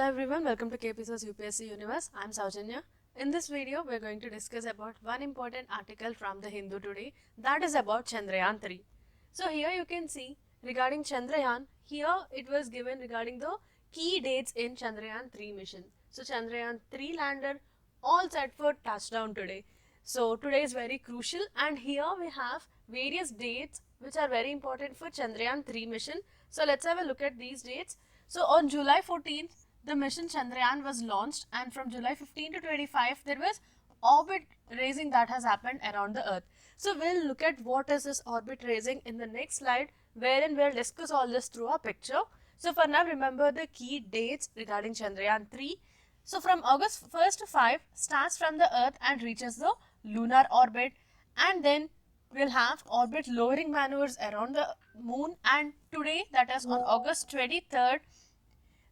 Hello everyone, welcome to KPSO's UPSC Universe. I'm Saujanya. In this video, we're going to discuss about one important article from the Hindu today, that is about Chandrayaan-3. So here you can see regarding Chandrayaan, here it was given regarding the key dates in Chandrayaan-3 mission. So Chandrayaan-3 lander all set for touchdown today. So today is very crucial, and here we have various dates which are very important for Chandrayaan-3 mission. So let's have a look at these dates. So on July 14th, the mission Chandrayaan was launched, and from July 15 to 25 there was orbit raising that has happened around the earth. So we'll look at what is this orbit raising in the next slide, wherein we'll discuss all this through a picture. So for now, remember the key dates regarding Chandrayaan-3. So from August 1st to 5 starts from the earth and reaches the lunar orbit, and then we'll have orbit lowering maneuvers around the moon, and today, that is on August 23rd,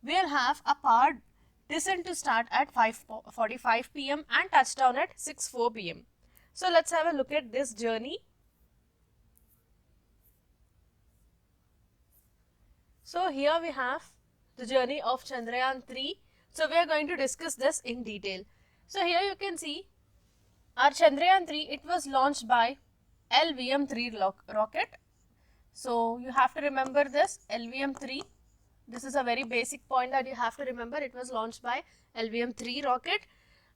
we'll have a powered descent to start at 5:45 p.m. and touchdown at 6:04 p.m. So let's have a look at this journey. So here we have the journey of Chandrayaan-3. So we are going to discuss this in detail. So here you can see our Chandrayaan-3, it was launched by LVM-3 rocket. So you have to remember this LVM-3. This is a very basic point that you have to remember. It was launched by LVM-3 rocket,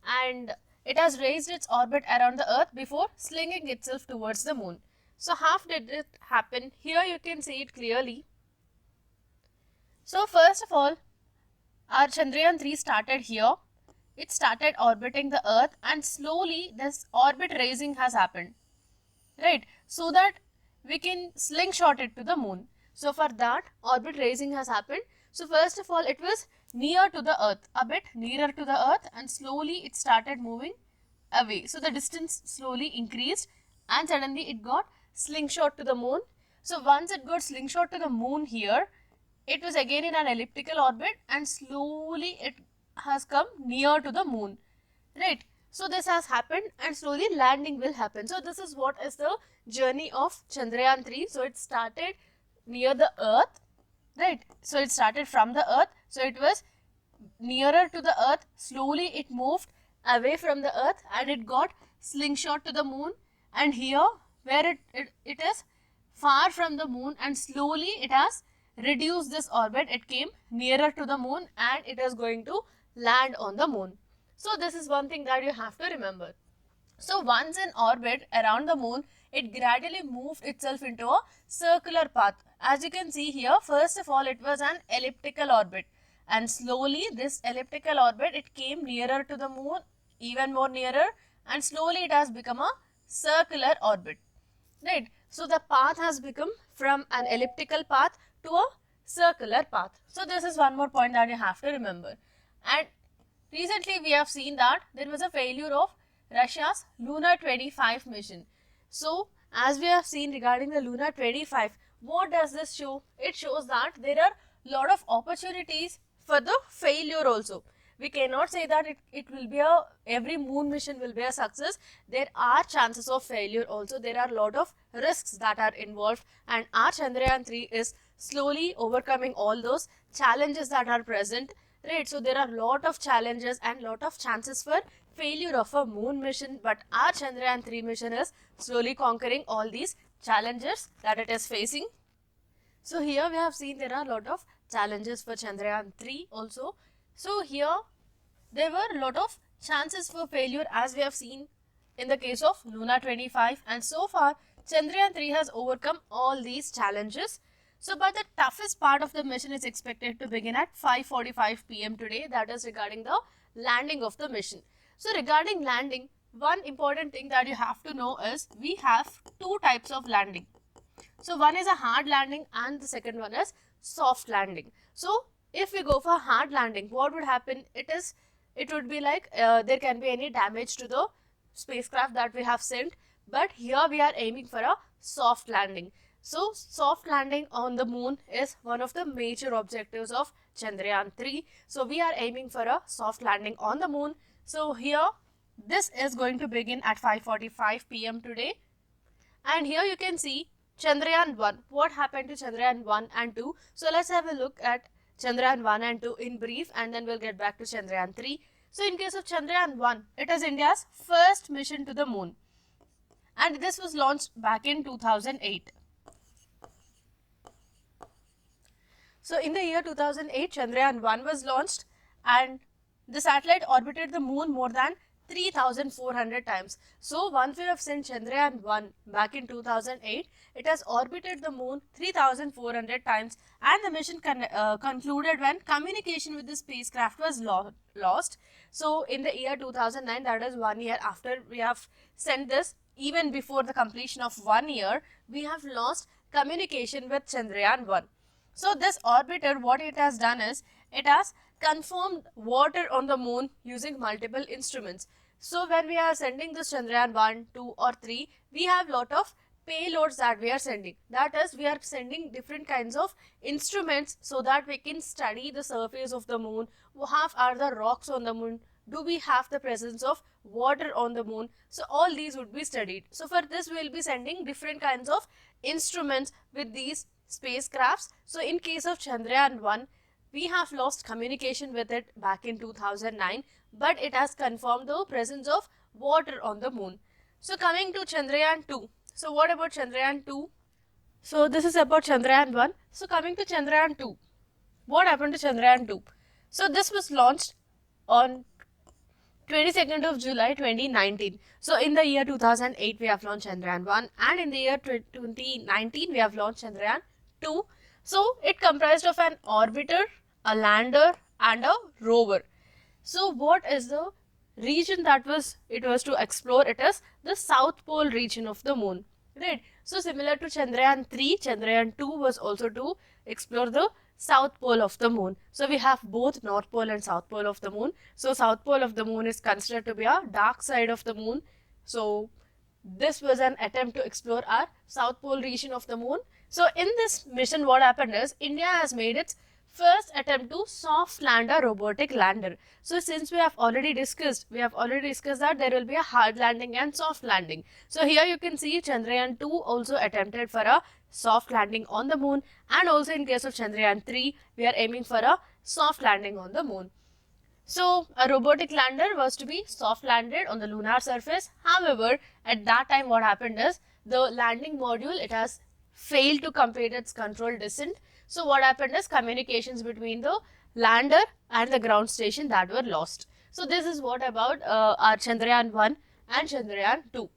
and it has raised its orbit around the earth before slinging itself towards the moon. So how did it happen? Here you can see it clearly. So first of all, our Chandrayaan-3 started here. It started orbiting the earth, and slowly this orbit raising has happened, right? So that we can slingshot it to the moon. So for that, orbit raising has happened. So first of all, it was near to the earth, a bit nearer to the earth, and slowly it started moving away. So the distance slowly increased, and suddenly it got slingshot to the moon. So once it got slingshot to the moon here, it was again in an elliptical orbit, and slowly it has come near to the moon, right? So this has happened, and slowly landing will happen. So this is what is the journey of Chandrayaan-3. So it started near the earth, right? So it started from the earth. So it was nearer to the earth. Slowly it moved away from the earth, and it got slingshot to the moon. And here where it is far from the moon, and slowly it has reduced this orbit. It came nearer to the moon, and it is going to land on the moon. So this is one thing that you have to remember. So once in orbit around the moon, it gradually moved itself into a circular path. As you can see here, first of all, it was an elliptical orbit, and slowly this elliptical orbit, it came nearer to the moon, even more nearer, and slowly it has become a circular orbit, right? So the path has become from an elliptical path to a circular path. So this is one more point that you have to remember. And recently we have seen that there was a failure of Russia's Lunar 25 mission. So as we have seen regarding the Lunar 25, what does this show? It shows that there are a lot of opportunities for the failure also. We cannot say that it will be every moon mission will be a success. There are chances of failure also. There are a lot of risks that are involved, and our Chandrayaan-3 is slowly overcoming all those challenges that are present, right? So there are a lot of challenges and lot of chances for failure of a moon mission, but our Chandrayaan-3 mission is slowly conquering all these challenges that it is facing. So here we have seen there are a lot of challenges for Chandrayaan-3 also. So here there were a lot of chances for failure, as we have seen in the case of Luna 25, and so far Chandrayaan-3 has overcome all these challenges. So but the toughest part of the mission is expected to begin at 5:45 p.m. today, that is regarding the landing of the mission. So regarding landing, one important thing that you have to know is we have two types of landing. So one is a hard landing, and the second one is soft landing. So if we go for hard landing, what would happen? It would be like there can be any damage to the spacecraft that we have sent, but here we are aiming for a soft landing. So soft landing on the moon is one of the major objectives of Chandrayaan-3. So we are aiming for a soft landing on the moon. So here this is going to begin at 5:45 p.m. today, and here you can see Chandrayaan-1. What happened to Chandrayaan-1 and 2? So let's have a look at Chandrayaan 1 and 2 in brief, and then we'll get back to Chandrayaan 3. So in case of Chandrayaan 1, it is India's first mission to the moon, and this was launched back in 2008. So in the year 2008, Chandrayaan 1 was launched, and the satellite orbited the moon more than 3,400 times. So once we have sent Chandrayaan 1 back in 2008, it has orbited the moon 3,400 times, and the mission concluded when communication with the spacecraft was lost. So in the year 2009, that is 1 year after we have sent this, even before the completion of 1 year, we have lost communication with Chandrayaan 1. So this orbiter, what it has done is, it has confirmed water on the moon using multiple instruments. So when we are sending this Chandrayaan 1, 2 or 3, we have lot of payloads that we are sending. That is, we are sending different kinds of instruments so that we can study the surface of the moon. How are the rocks on the moon? Do we have the presence of water on the moon? So all these would be studied. So for this, we will be sending different kinds of instruments with these spacecrafts. So in case of Chandrayaan 1, we have lost communication with it back in 2009, but it has confirmed the presence of water on the moon. So coming to Chandrayaan 2. So what about Chandrayaan 2? So this is about Chandrayaan 1. So coming to Chandrayaan 2. What happened to Chandrayaan 2? So this was launched on 22nd of July 2019. So in the year 2008, we have launched Chandrayaan 1, and in the year 2019, we have launched Chandrayaan 2. So it comprised of an orbiter, a lander and a rover. So what is the region that it was to explore? It is the South Pole region of the moon, right? So similar to Chandrayaan 3, Chandrayaan 2 was also to explore the South Pole of the moon. So we have both North Pole and South Pole of the moon. So South Pole of the moon is considered to be a dark side of the moon. So this was an attempt to explore our South Pole region of the moon. So in this mission, what happened is, India has made its first attempt to soft land a robotic lander. So since we have already discussed that there will be a hard landing and soft landing. So here you can see Chandrayaan 2 also attempted for a soft landing on the moon, and also in case of Chandrayaan 3, we are aiming for a soft landing on the moon. So a robotic lander was to be soft landed on the lunar surface. However, at that time what happened is, the landing module, it has failed to complete its controlled descent. So what happened is, communications between the lander and the ground station that were lost. So this is what about our Chandrayaan 1 and Chandrayaan 2.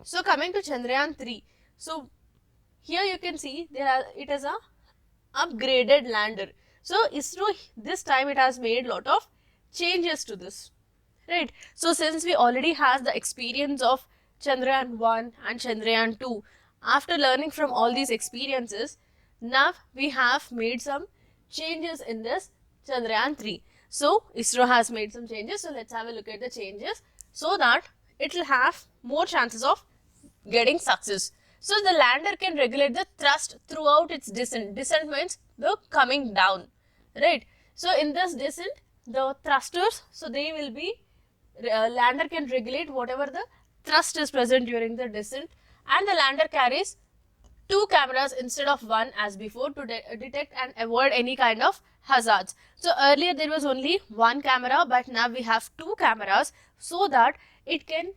So coming to Chandrayaan 3. So here you can see it is a upgraded lander. So ISRO this time it has made lot of changes to this, right? So since we already have the experience of Chandrayaan 1 and Chandrayaan 2, after learning from all these experiences, now we have made some changes in this Chandrayaan 3. So ISRO has made some changes. So let's have a look at the changes so that it will have more chances of getting success. So the lander can regulate the thrust throughout its descent. Descent means the coming down, right? So in this descent, the thrusters, so they will be, lander can regulate whatever the thrust is present during the descent, and the lander carries 2 cameras instead of 1 as before to detect and avoid any kind of hazards. So earlier there was only 1 camera, but now we have 2 cameras so that it can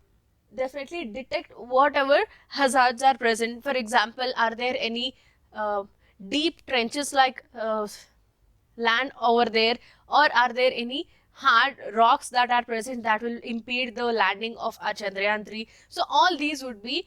definitely detect whatever hazards are present. For example, are there any deep trenches like land over there, or are there any hard rocks that are present that will impede the landing of our Chandrayaan 3. So all these would be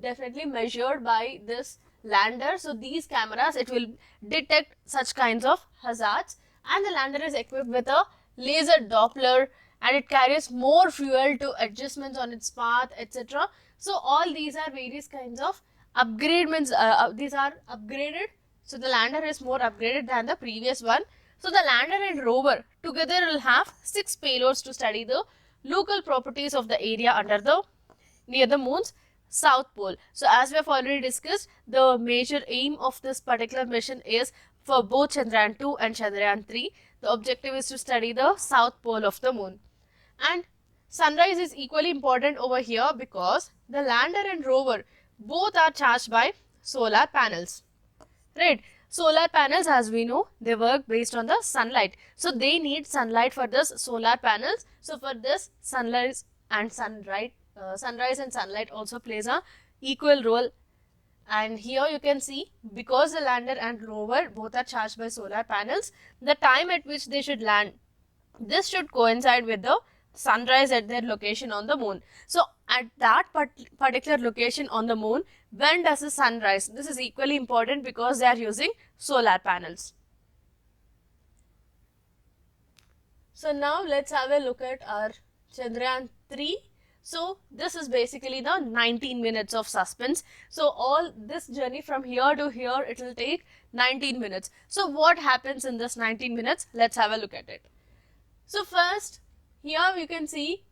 definitely measured by this lander. So these cameras, it will detect such kinds of hazards, and the lander is equipped with a laser Doppler, and it carries more fuel to adjustments on its path, etc. So all these are various kinds of upgrades. These are upgraded. So the lander is more upgraded than the previous one. So the lander and rover together will have 6 payloads to study the local properties of the area near the moon's South Pole. So as we have already discussed, the major aim of this particular mission is for both Chandrayaan 2 and Chandrayaan 3. The objective is to study the South Pole of the moon. And sunrise is equally important over here because the lander and rover both are charged by solar panels, right? Solar panels, as we know, they work based on the sunlight. So they need sunlight for this solar panels. So for this, sunrise and sunlight, sunrise and sunlight also plays a equal role. And here you can see, because the lander and rover both are charged by solar panels, the time at which they should land, this should coincide with the sunrise at their location on the moon. So at that particular location on the moon, when does the sun rise? This is equally important because they are using solar panels. So now let's have a look at our Chandrayaan-3. So this is basically the 19 minutes of suspense. So all this journey from here to here, it will take 19 minutes. So what happens in this 19 minutes? Let's have a look at it. So first, here you can see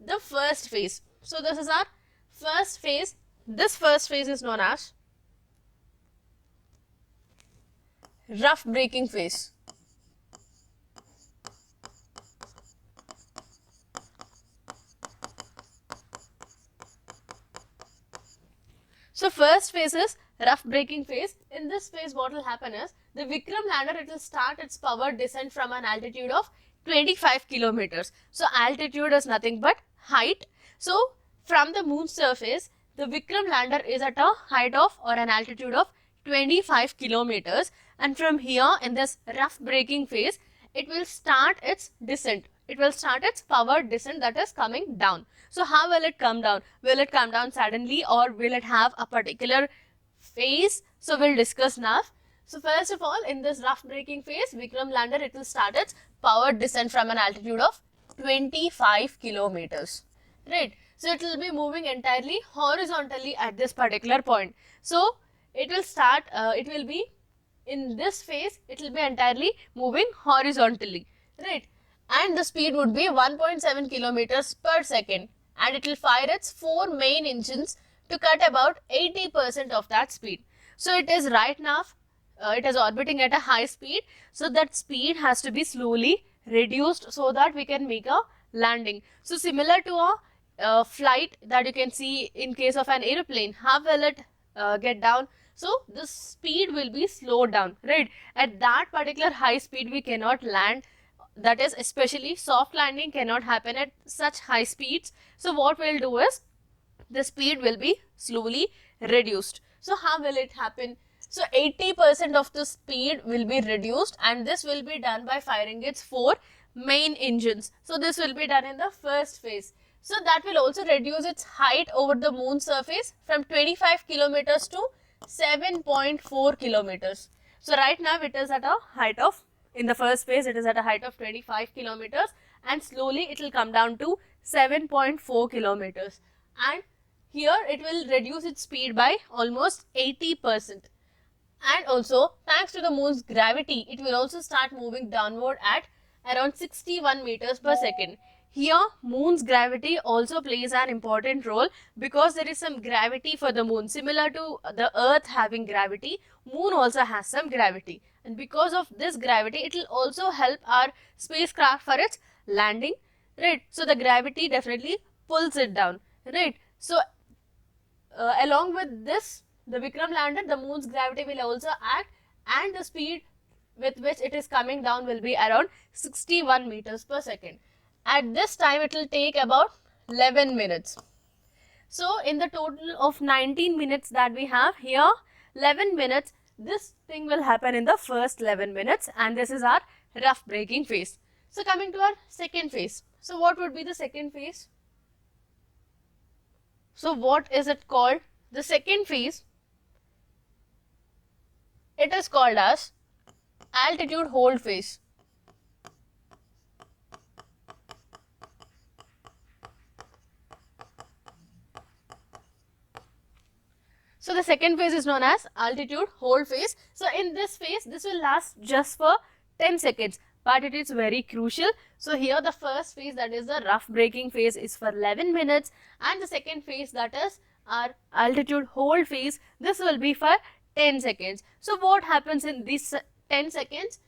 the first phase. So this is our first phase. This first phase is known as rough braking phase. So first phase is rough braking phase. In this phase, what will happen is the Vikram lander, it will start its powered descent from an altitude of 25 kilometers. So altitude is nothing but height. So from the moon surface, the Vikram lander is at a height of or an altitude of 25 kilometers, and from here in this rough braking phase, it will start its descent. It will start its powered descent, that is coming down. So how will it come down? Will it come down suddenly or will it have a particular phase? So we'll discuss now. So first of all, in this rough braking phase, Vikram lander, it will start its powered descent from an altitude of 25 kilometers. Right. So it will be moving entirely horizontally at this particular point. So it will start, it will be in this phase, it will be entirely moving horizontally. Right. And the speed would be 1.7 kilometers per second. And it will fire its 4 main engines to cut about 80% of that speed. So it is right now, it is orbiting at a high speed. So that speed has to be slowly reduced so that we can make a landing. So similar to a flight that you can see in case of an aeroplane, how will it get down? So the speed will be slowed down, right? At that particular high speed, we cannot land. That is, especially soft landing cannot happen at such high speeds. So what we'll do is, the speed will be slowly reduced. So how will it happen? So 80% of the speed will be reduced, and this will be done by firing its 4 main engines. So this will be done in the first phase. So that will also reduce its height over the moon surface from 25 kilometers to 7.4 kilometers. So right now it is at a height of, in the first phase, it is at a height of 25 kilometers, and slowly it will come down to 7.4 kilometers. And here it will reduce its speed by almost 80%. And also, thanks to the moon's gravity, it will also start moving downward at around 61 meters per second. Here, moon's gravity also plays an important role because there is some gravity for the moon. Similar to the earth having gravity, moon also has some gravity. And because of this gravity, it will also help our spacecraft for its landing, right? So the gravity definitely pulls it down, right? So along with this, the Vikram lander, the moon's gravity will also act, and the speed with which it is coming down will be around 61 meters per second. At this time, it will take about 11 minutes. So in the total of 19 minutes that we have here, 11 minutes, this thing will happen in the first 11 minutes, and this is our rough braking phase. So coming to our second phase. So what would be the second phase? So what is it called? The second phase, it is called as altitude hold phase. So the second phase is known as altitude hold phase. So in this phase, this will last just for 10 seconds, but it is very crucial. So here the first phase, that is the rough braking phase, is for 11 minutes, and the second phase, that is our altitude hold phase, this will be for 10 seconds. So what happens in these 10 seconds?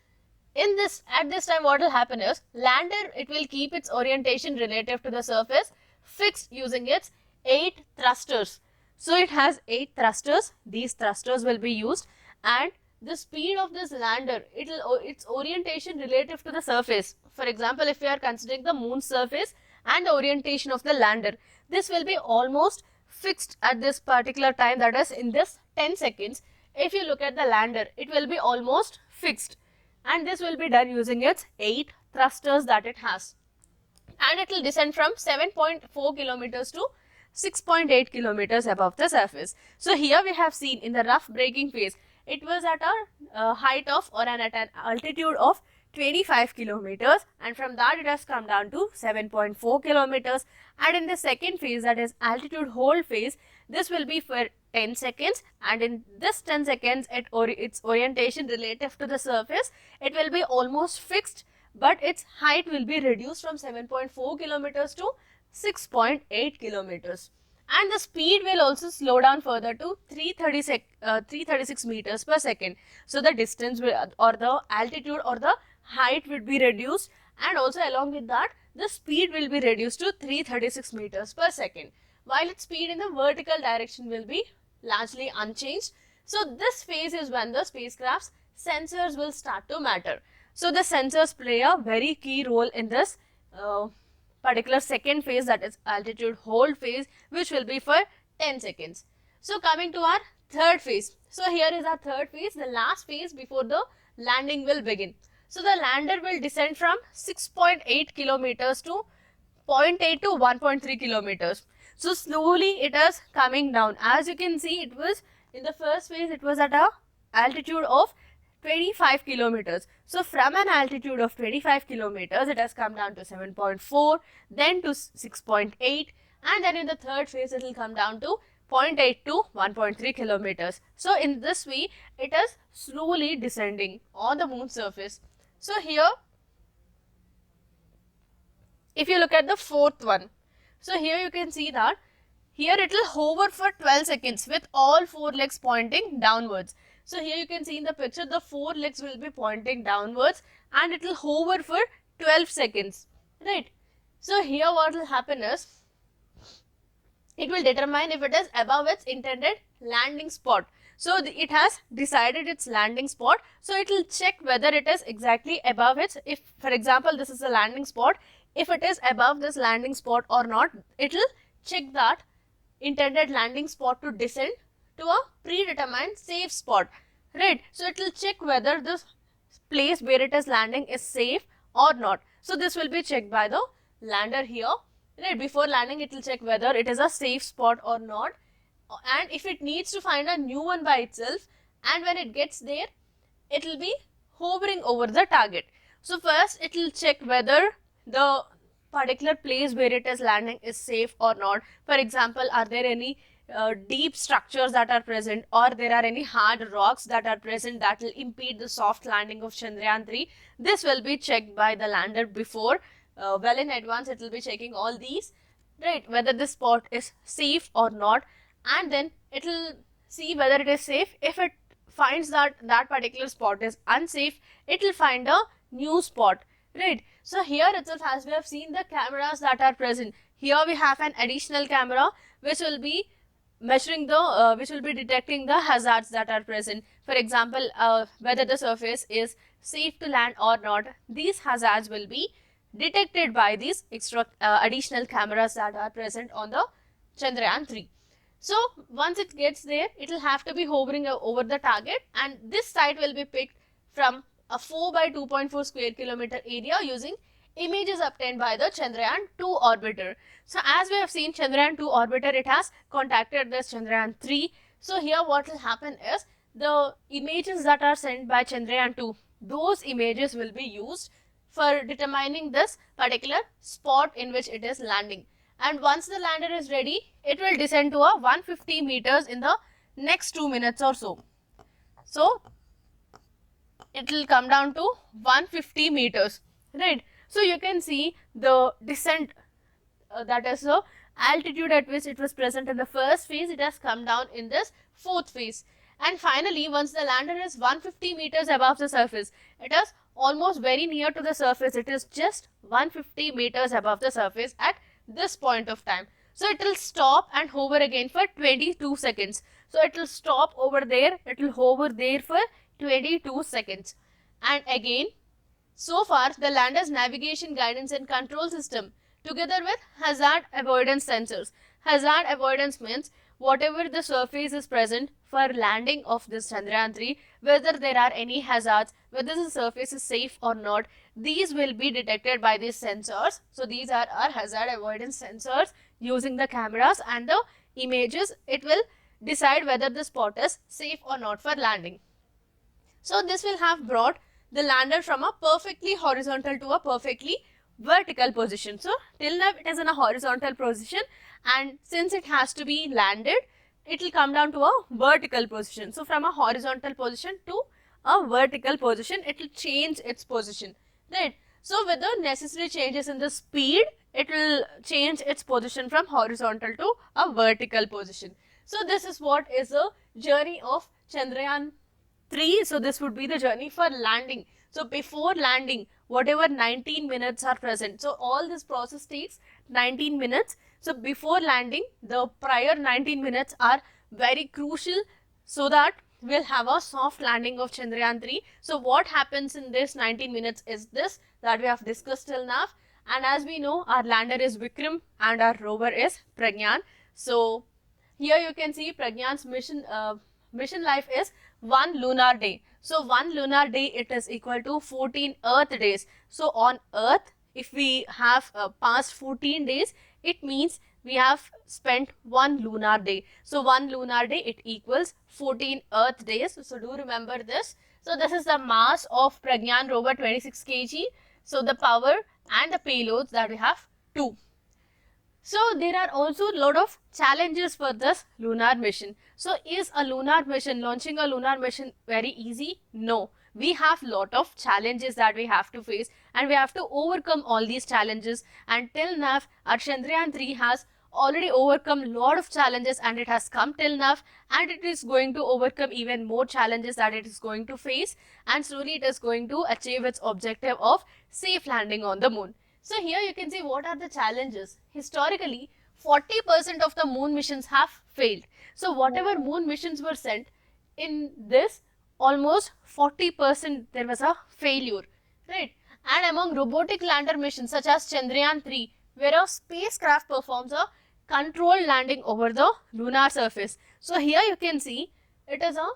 At this time, what will happen is, lander, it will keep its orientation relative to the surface fixed using its 8 thrusters. So it has 8 thrusters. These thrusters will be used, and the speed of this lander, its orientation relative to the surface. For example, if we are considering the moon's surface and the orientation of the lander, this will be almost fixed at this particular time, that is in this 10 seconds. If you look at the lander, it will be almost fixed, and this will be done using its 8 thrusters that it has, and it will descend from 7.4 kilometers to 6.8 kilometers above the surface. So here we have seen in the rough braking phase, it was at a height of or at an altitude of 25 kilometers, and from that it has come down to 7.4 kilometers. And in the second phase, that is altitude hold phase, this will be for 10 seconds, and in this 10 seconds its orientation relative to the surface, it will be almost fixed, but its height will be reduced from 7.4 kilometers to 6.8 kilometers. And the speed will also slow down further to 336 meters per second. So the distance will, or the altitude or the height will be reduced, and also along with that the speed will be reduced to 336 meters per second, while its speed in the vertical direction will be largely unchanged. So this phase is when the spacecraft's sensors will start to matter. So the sensors play a very key role in this particular second phase, that is altitude hold phase, which will be for 10 seconds. So coming to our third phase. So here is our third phase, the last phase before the landing will begin. So the lander will descend from 6.8 kilometers to 0.8 to 1.3 kilometers. So slowly it is coming down. As you can see, it was in the first phase, it was at a altitude of 25 kilometers. So from an altitude of 25 kilometers, it has come down to 7.4, then to 6.8, and then in the third phase, it will come down to 0.8 to 1.3 kilometers. So in this way, it is slowly descending on the moon's surface. So here, if you look at the fourth one, so here you can see that here it will hover for 12 seconds with all 4 legs pointing downwards. So here you can see in the picture, the 4 legs will be pointing downwards and it will hover for 12 seconds, right? So here what will happen is, it will determine if it is above its intended landing spot. So it has decided its landing spot. So it will check whether it is exactly above its, if for example this is a landing spot, if it is above this landing spot or not, it will check that intended landing spot to descend to a predetermined safe spot, right? So it will check whether this place where it is landing is safe or not. So this will be checked by the lander here, right? Before landing, it will check whether it is a safe spot or not, and if it needs to find a new one by itself, and when it gets there, it will be hovering over the target. So first it will check whether the particular place where it is landing is safe or not. For example, are there any deep structures that are present, or there are any hard rocks that are present that will impede the soft landing of Chandrayaan-3. This will be checked by the lander before, well in advance it will be checking all these, right, whether this spot is safe or not, and then it will see whether it is safe. If it finds that that particular spot is unsafe, it will find a new spot, right? So here itself, as we have seen the cameras that are present, here we have an additional camera which will be measuring the, which will be detecting the hazards that are present. For example, whether the surface is safe to land or not. These hazards will be detected by these extra additional cameras that are present on the Chandrayaan-3. So once it gets there, it will have to be hovering over the target, and this site will be picked from a 4 by 2.4 square kilometer area using images obtained by the Chandrayaan-2 orbiter. So as we have seen, Chandrayaan-2 orbiter, it has contacted this Chandrayaan-3. So here what will happen is, the images that are sent by Chandrayaan-2, those images will be used for determining this particular spot in which it is landing. And once the lander is ready, it will descend to a 150 meters in the next 2 minutes or so. So it will come down to 150 meters, right? So you can see the descent, that is the altitude at which it was present in the first phase, it has come down in this fourth phase. And finally, once the lander is 150 meters above the surface, it is almost very near to the surface. It is just 150 meters above the surface at this point of time. So it will stop and hover again for 22 seconds. So it will stop over there, it will hover there for 22 seconds. And again, so far the lander's navigation guidance and control system together with hazard avoidance sensors. Hazard avoidance means whatever the surface is present for landing of this Chandrayaan-3, whether there are any hazards, whether the surface is safe or not, these will be detected by these sensors. So these are our hazard avoidance sensors. Using the cameras and the images, it will decide whether the spot is safe or not for landing. So this will have brought the lander from a perfectly horizontal to a perfectly vertical position. So till now it is in a horizontal position, and since it has to be landed, it will come down to a vertical position. So from a horizontal position to a vertical position, it will change its position, right? So with the necessary changes in the speed, it will change its position from horizontal to a vertical position. So this is what is the journey of Chandrayaan-3. So this would be the journey for landing. So before landing, whatever 19 minutes are present, so all this process takes 19 minutes. So before landing, the prior 19 minutes are very crucial so that we'll have a soft landing of Chandrayaan-3. So what happens in this 19 minutes is this that we have discussed till now. And as we know, our lander is Vikram and our rover is Pragyan. So here you can see Pragyan's mission life is 1 lunar day. So 1 lunar day, it is equal to 14 earth days. So on earth, if we have past 14 days, it means we have spent 1 lunar day. So 1 lunar day, it equals 14 earth days. So do remember this. So this is the mass of Pragyan rover, 26 kg. So the power and the payloads that we have 2. So there are also a lot of challenges for this lunar mission. So is a lunar mission, launching a lunar mission, very easy? No. We have lot of challenges that we have to face, and we have to overcome all these challenges. And till now, our Chandrayaan-3 has already overcome a lot of challenges, and it has come till now, and it is going to overcome even more challenges that it is going to face, and slowly it is going to achieve its objective of safe landing on the moon. So here you can see what are the challenges. Historically, 40% of the moon missions have failed. So whatever moon missions were sent, in this almost 40% there was a failure, right? And among robotic lander missions such as Chandrayaan-3, where a spacecraft performs a controlled landing over the lunar surface. So here you can see it is a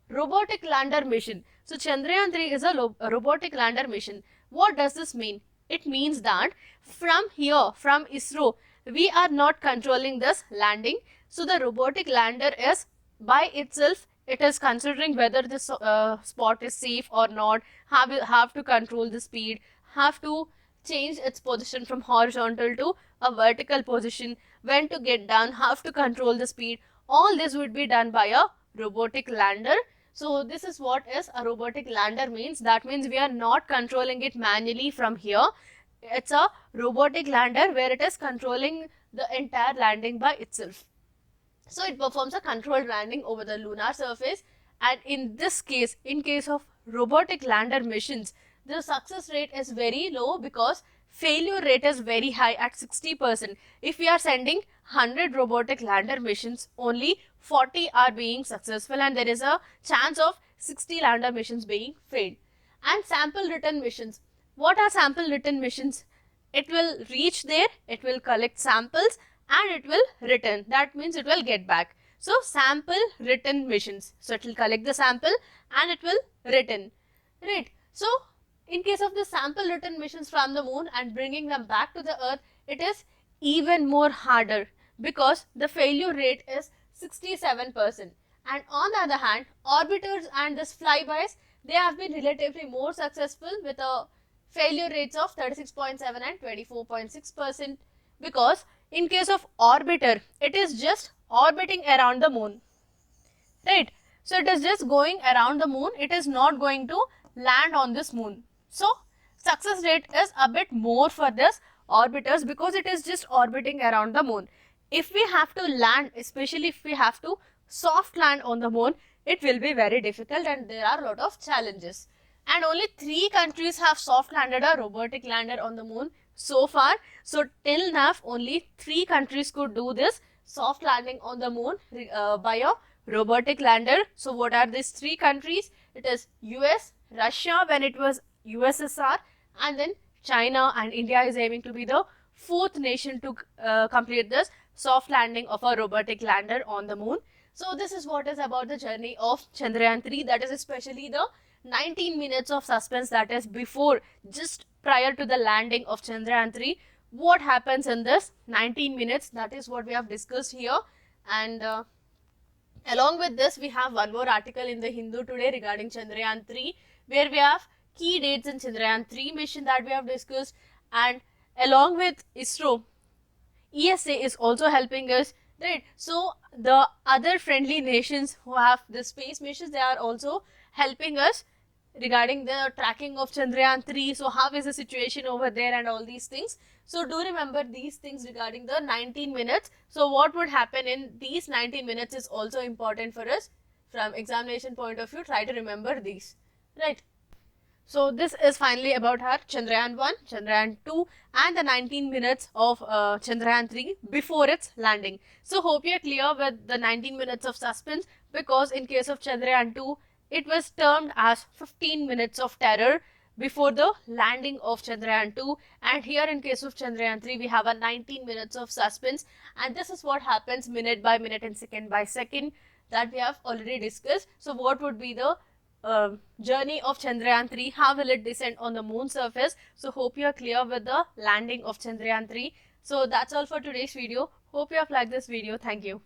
robotic lander mission. So Chandrayaan-3 is a robotic lander mission. What does this mean? It means that from here, from ISRO, we are not controlling this landing. So the robotic lander is by itself, it is considering whether this spot is safe or not, have to control the speed, have to change its position from horizontal to a vertical position, when to get down, have to control the speed. All this would be done by a robotic lander. So this is what is a robotic lander means. That means we are not controlling it manually from here. It's a robotic lander where it is controlling the entire landing by itself. So it performs a controlled landing over the lunar surface, and in this case, in case of robotic lander missions, the success rate is very low because failure rate is very high at 60%. If we are sending 100 robotic lander missions, only 40 are being successful, and there is a chance of 60 lander missions being failed. And sample return missions. What are sample return missions? It will reach there, it will collect samples, and it will return. That means it will get back. So sample return missions. So it will collect the sample and it will return. Right. So in case of the sample return missions from the moon and bringing them back to the earth, it is even more harder because the failure rate is 67%. And on the other hand, orbiters and this flybys, they have been relatively more successful with a failure rates of 36.7 and 24.6%, because in case of orbiter, it is just orbiting around the moon, right? So it is just going around the moon, it is not going to land on this moon. So success rate is a bit more for this orbiters because it is just orbiting around the moon. If we have to land, especially if we have to soft land on the moon, it will be very difficult and there are a lot of challenges. And only 3 countries have soft landed a robotic lander on the moon so far. So till now, only 3 countries could do this soft landing on the moon by a robotic lander. So what are these 3 countries? It is US, Russia when it was USSR, and then China, and India is aiming to be the fourth nation to complete this soft landing of a robotic lander on the moon. So this is what is about the journey of Chandrayaan-3, that is especially the 19 minutes of suspense that is before, just prior to the landing of Chandrayaan-3. What happens in this 19 minutes, that is what we have discussed here. And along with this, we have one more article in the Hindu today regarding Chandrayaan-3, where we have key dates in Chandrayaan-3 mission that we have discussed. And along with ISRO, ESA is also helping us, right? So the other friendly nations who have the space missions, they are also helping us regarding the tracking of Chandrayaan-3. So how is the situation over there and all these things. So do remember these things regarding the 19 minutes. So what would happen in these 19 minutes is also important for us from examination point of view. Try to remember these, right? So this is finally about our Chandrayaan-1, Chandrayaan-2 and the 19 minutes of Chandrayaan-3 before its landing. So hope you are clear with the 19 minutes of suspense, because in case of Chandrayaan-2, it was termed as 15 minutes of terror before the landing of Chandrayaan-2, and here in case of Chandrayaan-3, we have a 19 minutes of suspense, and this is what happens minute by minute and second by second that we have already discussed. So what would be the journey of Chandrayaan-3, how will it descend on the moon surface? So hope you are clear with the landing of Chandrayaan-3. So that's all for today's video. Hope you have liked this video. Thank you.